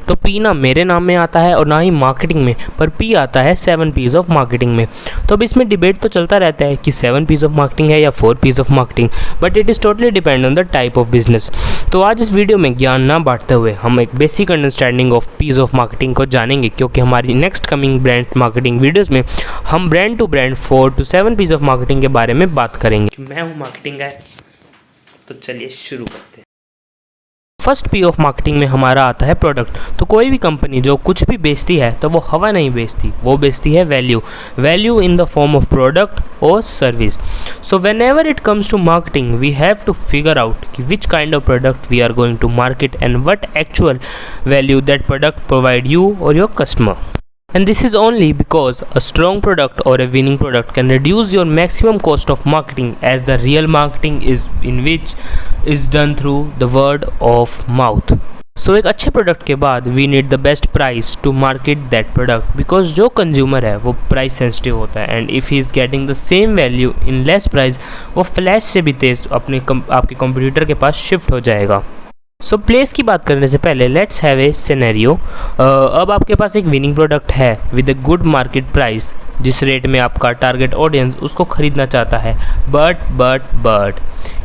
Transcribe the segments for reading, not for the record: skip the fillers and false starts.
तो पी ना मेरे नाम में आता है और ना ही मार्केटिंग में, पर पी आता है 7 P's ऑफ मार्केटिंग में। तो अब इसमें डिबेट तो चलता रहता है कि 7 P's ऑफ मार्केटिंग है या 4 P's of marketing, but it is totally depend on the type of business. तो आज इस वीडियो में ज्ञान ना बांटते हुए हम एक basic understanding of P's of marketing को जानेंगे, क्योंकि हमारी next coming brand marketing videos में हम brand to brand 4 to 7 P's of marketing के बारे में बात करेंगे। मैं हूँ मार्केटिंग गाय, तो चलिए शुरू करते हैं। फर्स्ट पी ऑफ मार्केटिंग में हमारा आता है प्रोडक्ट। तो कोई भी कंपनी जो कुछ भी बेचती है तो वो हवा नहीं बेचती, वो बेचती है value, value in the form of product और service. So whenever it comes to marketing we have to figure out कि which kind of product we are going to market and what actual value that product provide you और your customer. And this is only because a strong product or a winning product can reduce your maximum cost of marketing, as the real marketing is in which is done through the word of mouth. So एक अच्छे product के बाद we need the best price to market that product, because जो consumer है वो price sensitive होता है, and if he is getting the same value in less price वो फ्लैश से भी तेज आपके कंप्यूटर के पास शिफ्ट हो जाएगा. सो प्लेस की बात करने से पहले लेट्स हैव ए सिनेरियो. अब आपके पास एक विनिंग प्रोडक्ट है with a good market price, जिस रेट में आपका टारगेट ऑडियंस उसको ख़रीदना चाहता है. बट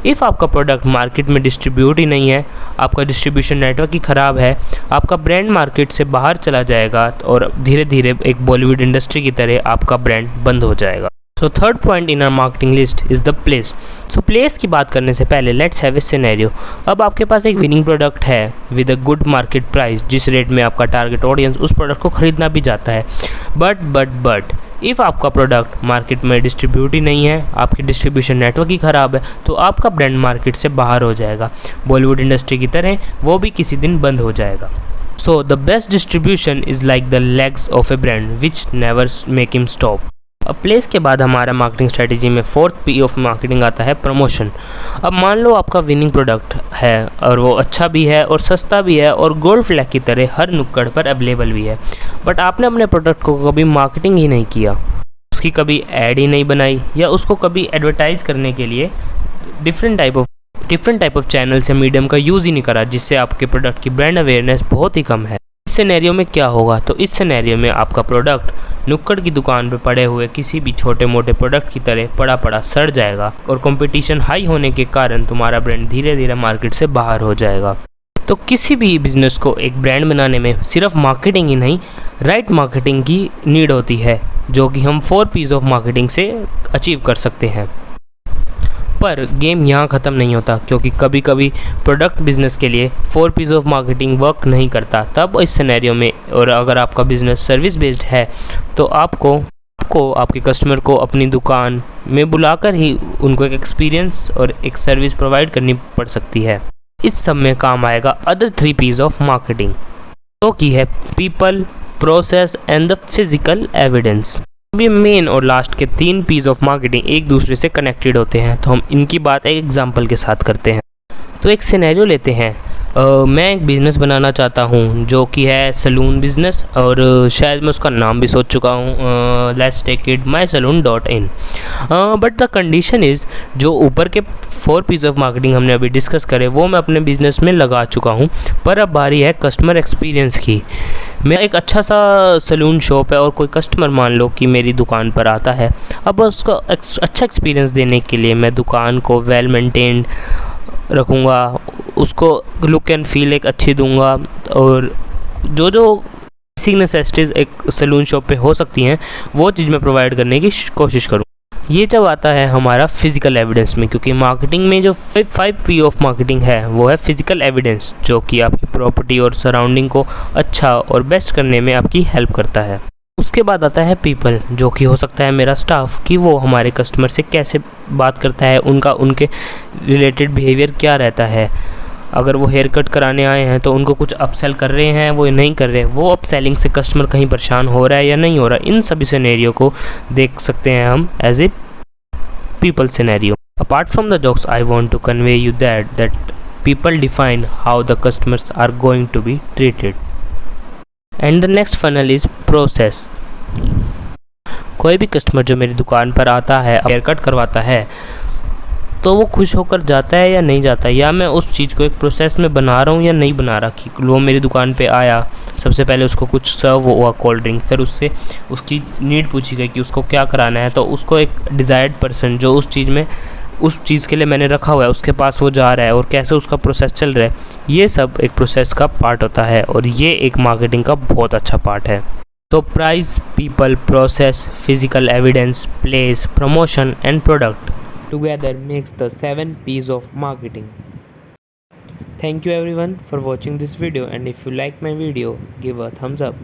इफ़ आपका प्रोडक्ट मार्केट में डिस्ट्रीब्यूट ही नहीं है, आपका डिस्ट्रीब्यूशन नेटवर्क ही ख़राब है, आपका ब्रांड मार्केट से बाहर चला जाएगा और धीरे धीरे एक बॉलीवुड इंडस्ट्री की तरह आपका ब्रांड बंद हो जाएगा. So third point in are marketing list is the place. So place की बात करने से पहले लेट्स हैव ए सिनेरियो. अब आपके पास एक विनिंग प्रोडक्ट है with a good market price, जिस रेट में आपका टारगेट ऑडियंस उस प्रोडक्ट को ख़रीदना भी चाहता है. बट इफ़ आपका प्रोडक्ट मार्केट में डिस्ट्रीब्यूट ही नहीं है, आपकी डिस्ट्रीब्यूशन नेटवर्क ही ख़राब है, तो आपका ब्रांड मार्केट से बाहर हो जाएगा. बॉलीवुड इंडस्ट्री की तरह वो भी किसी दिन बंद हो जाएगा. So the best distribution is like the legs of A brand which never make him stop. अब प्लेस के बाद हमारा मार्केटिंग स्ट्रेटजी में फोर्थ पी ऑफ मार्केटिंग आता है प्रमोशन. अब मान लो आपका विनिंग प्रोडक्ट है और वो अच्छा भी है और सस्ता भी है और गोल्ड फ्लैग की तरह हर नुक्कड़ पर अवेलेबल भी है, बट आपने अपने प्रोडक्ट को कभी मार्केटिंग ही नहीं किया, उसकी कभी ऐड ही नहीं बनाई, या उसको कभी एडवर्टाइज़ करने के लिए डिफरेंट टाइप ऑफ चैनल्स या मीडियम का यूज़ ही नहीं करा, जिससे आपके प्रोडक्ट की ब्रांड अवेयरनेस बहुत ही कम है. इस सिनेरियो में क्या होगा? तो इस सिनेरियो में आपका प्रोडक्ट नुक्कड़ की दुकान पर पड़े हुए किसी भी छोटे मोटे प्रोडक्ट की तरह पड़ा सड़ जाएगा, और कंपटीशन हाई होने के कारण तुम्हारा ब्रांड धीरे धीरे मार्केट से बाहर हो जाएगा. तो किसी भी बिजनेस को एक ब्रांड बनाने में सिर्फ मार्केटिंग ही नहीं, राइट मार्केटिंग की नीड होती है, जो कि हम 4 P's ऑफ मार्केटिंग से अचीव कर सकते हैं. पर गेम यहाँ ख़त्म नहीं होता, क्योंकि कभी कभी प्रोडक्ट बिजनेस के लिए 4 P's ऑफ मार्केटिंग वर्क नहीं करता. तब इस सिनेरियो में, और अगर आपका बिजनेस सर्विस बेस्ड है, तो आपको आपके कस्टमर को अपनी दुकान में बुलाकर ही उनको एक एक्सपीरियंस और एक सर्विस प्रोवाइड करनी पड़ सकती है. इस सब में काम आएगा अदर 3 P's ऑफ मार्केटिंग, जो कि है people, process and the physical evidence. ये मेन और लास्ट के 3 P's ऑफ मार्केटिंग एक दूसरे से कनेक्टेड होते हैं, तो हम इनकी बात एक एग्जांपल के साथ करते हैं. तो एक सिनेरियो लेते हैं. मैं एक बिज़नेस बनाना चाहता हूँ जो कि है सलून बिज़नेस, और शायद मैं उसका नाम भी सोच चुका हूँ. Let's take it mysalon.in. But the condition is, जो ऊपर के 4 P's ऑफ मार्केटिंग हमने अभी डिस्कस करे वो मैं अपने बिज़नेस में लगा चुका हूँ, पर अब बारी है कस्टमर एक्सपीरियंस की. मैं एक अच्छा सा सलून शॉप है और कोई कस्टमर मान लो कि मेरी दुकान पर आता है. अब उसको अच्छा एक्सपीरियंस देने के लिए मैं दुकान को वेल मेंटेन्ड रखूँगा, उसको लुक एंड फील एक अच्छी दूंगा, और जो बेसिक नेसेसिटीज़ एक सलून शॉप पे हो सकती हैं वो चीज़ मैं प्रोवाइड करने की कोशिश करूँ. ये जब आता है हमारा फिजिकल एविडेंस में, क्योंकि मार्केटिंग में जो 5 P ऑफ मार्केटिंग है वो है फिजिकल एविडेंस, जो कि आपकी प्रॉपर्टी और सराउंडिंग को अच्छा और बेस्ट करने में आपकी हेल्प करता है. उसके बाद आता है पीपल, जो कि हो सकता है मेरा स्टाफ, कि वो हमारे कस्टमर से कैसे बात करता है, उनके रिलेटेड बिहेवियर क्या रहता है. अगर वो हेयर कट कराने आए हैं तो उनको कुछ अपसेल कर रहे हैं, वो नहीं कर रहे, वो अपसेलिंग से कस्टमर कहीं परेशान हो रहा है या नहीं हो रहा. इन सभी सिनेरियो को देख सकते हैं हम as a people scenario. Apart from the jokes I want to convey you that people define how the customers are going to be treated. And the next funnel is process. कोई भी customer जो मेरी दुकान पर आता है, hair cut करवाता है, तो वो खुश होकर जाता है या नहीं जाता है, या मैं उस चीज़ को एक प्रोसेस में बना रहा हूँ या नहीं बना रहा। कि वो मेरी दुकान पे आया, सबसे पहले उसको कुछ सर्व हुआ कोल्ड ड्रिंक, फिर उससे उसकी नीड पूछी गई कि उसको क्या कराना है, तो उसको एक डिज़ायर्ड पर्सन जो उस चीज़ में उस चीज़ के लिए मैंने रखा हुआ है उसके पास वो जा रहा है, और कैसे उसका प्रोसेस चल रहा है, ये सब एक प्रोसेस का पार्ट होता है, और ये एक मार्केटिंग का बहुत अच्छा पार्ट है। तो price, people, process, physical evidence, place, promotion and product together makes the 7 P's of marketing. Thank you everyone for watching this video, and if you like my video, give a thumbs up.